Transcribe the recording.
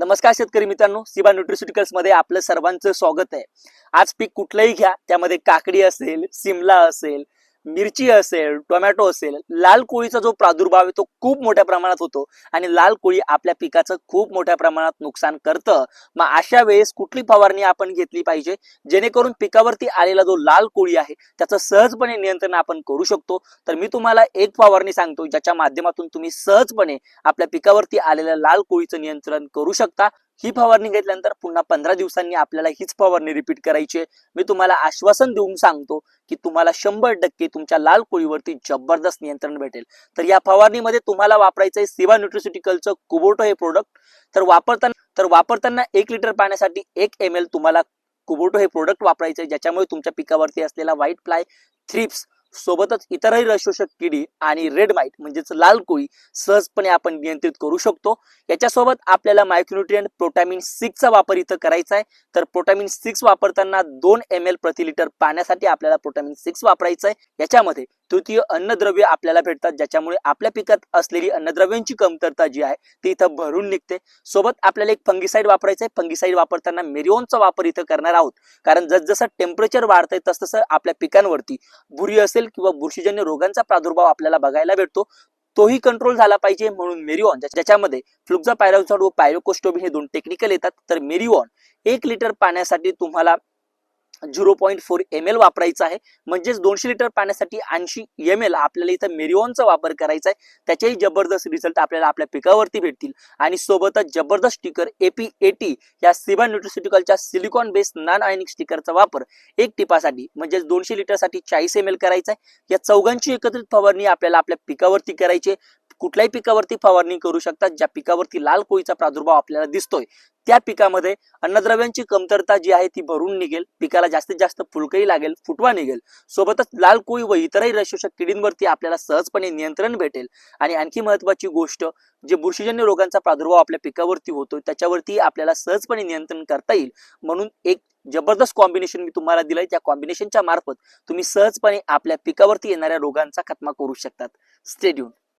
नमस्कार शेतकरी मित्रांनो, सिबा न्यूट्रिस्युटिकल्स मध्ये आपलं सर्वांचं स्वागत आहे। आज पीक कुठलंही घ्या, त्यामध्ये काकडी असेल, सिमला असेल, मिरची असेल, टोमॅटो असेल, लाल कोळीचा जो प्रादुर्भाव आहे तो खूप मोठ्या प्रमाणात होतो आणि लाल कोळी आपल्या पिकाचं खूप मोठ्या प्रमाणात नुकसान करतं। मग अशा वेळेस कुठली फवारणी आपण घेतली पाहिजे जेणेकरून पिकावरती आलेला जो लाल कोळी आहे त्याचं सहजपणे नियंत्रण आपण करू शकतो। तर मी तुम्हाला एक फवारणी सांगतो ज्याच्या माध्यमातून तुम्ही सहजपणे आपल्या पिकावरती आलेल्या लाल कोळीचं नियंत्रण करू शकता। ही फवारणी घेतल्यानंतर पुन्हा 15 दिवसांनी आपल्याला हीच फवारणी रिपीट करायची आहे। मी तुम्हाला आश्वासन देऊन सांगतो की तुम्हाला 100% तुमच्या लाल कोळीवरती जबरदस्त नियंत्रण भेटेल। तर या फवारणीमध्ये तुम्हाला वापरायचं आहे सिबा न्यूट्रिस्युटिकलचं कुबोटो हे प्रोडक्ट। तर वापरताना 1 लिटर पाण्यासाठी 1 ml तुम्हाला कुबोटो हे प्रोडक्ट वापरायचं आहे, ज्याच्यामुळे तुमच्या पिकावरती असलेला व्हाईट फ्लाय, थ्रिप्स सोबतच इतरही रसशोषक किडी आणि रेड माइट म्हणजेच लाल कोळी सहजपणे आपण नियंत्रित करू शकतो। याच्यासोबत आपल्याला मायक्रोन्यूट्रिएंट प्रोटॅमिन 6 चा वापर इथं करायचा आहे। तर प्रोटॅमिन 6 वापरताना 2 ml प्रति लिटर पाण्यासाठी आपल्याला प्रोटॅमिन 6 वापरायचं आहे। याच्यामध्ये तृतीय अन्नद्रव्य आपल्याला भेटतात, ज्याच्यामुळे आपल्या पिकात असलेली अन्नद्रव्यांची कमतरता जी आहे ती इथं भरून निघते। सोबत आपल्याला एक फंगिसाइड वापरायचं आहे। फंगिसाइड वापरताना मेरिओनचा वापर इथं करणार आहोत, कारण जसजसं टेम्परेचर वाढतंय तसतसं आपल्या पिकांवरती बुरी असेल किंवा बुरशीजन्य रोगांचा प्रादुर्भाव आपल्याला बघायला भेटतो, तोही कंट्रोल झाला पाहिजे म्हणून मेरिओन, ज्याच्यामध्ये फ्लुक्झापायराझोड व पायरोकोस्टोबिन हे 2 टेक्निकल येतात। तर मेरिओन 1 लिटर पाण्यासाठी तुम्हाला 0.4 ml वापरायचा आहे, म्हणजेच 200 लिटर पाण्यासाठी 80 ml आपल्याला इथं मेरिओनचा वापर करायचा आहे। त्याचेही जबरदस्त रिझल्ट आपल्याला आपल्या पिकावरती भेटतील आणि सोबतच जबरदस्त स्टिकर AP80 या सिबा न्यूट्रिस्युटिकलच्या सिलिकॉन बेस्ड नॉन आयनिक स्टिकरचा वापर 1 टिपासाठी म्हणजेच 200 लिटरसाठी 40 ml करायचा आहे। या चौघांची एकत्रित फवारणी आपल्याला आपल्या पिकावरती करायची। कुठल्याही पिकावरती फवारणी करू शकतात। ज्या पिकावरती लाल कोळीचा प्रादुर्भाव आपल्याला दिसतोय त्या पिकामध्ये अन्नद्रव्यांची कमतरता जी आहे ती भरून निघेल, पिकाला जास्तीत जास्त फुलकही लागेल, फुटवा निघेल, सोबतच लाल कोळी व इतरही रसशोषक किडींवरती आपल्याला सहजपणे नियंत्रण भेटेल। आणि आणखी महत्त्वाची गोष्ट, जे बुरशीजन्य रोगांचा प्रादुर्भाव आपल्या पिकावरती होतोय त्याच्यावरती आपल्याला सहजपणे नियंत्रण करता येईल। म्हणून एक जबरदस्त कॉम्बिनेशन मी तुम्हाला दिलंय। त्या कॉम्बिनेशनच्या मार्फत तुम्ही सहजपणे आपल्या पिकावरती येणाऱ्या रोगांचा खात्मा करू शकतात। Stay tune.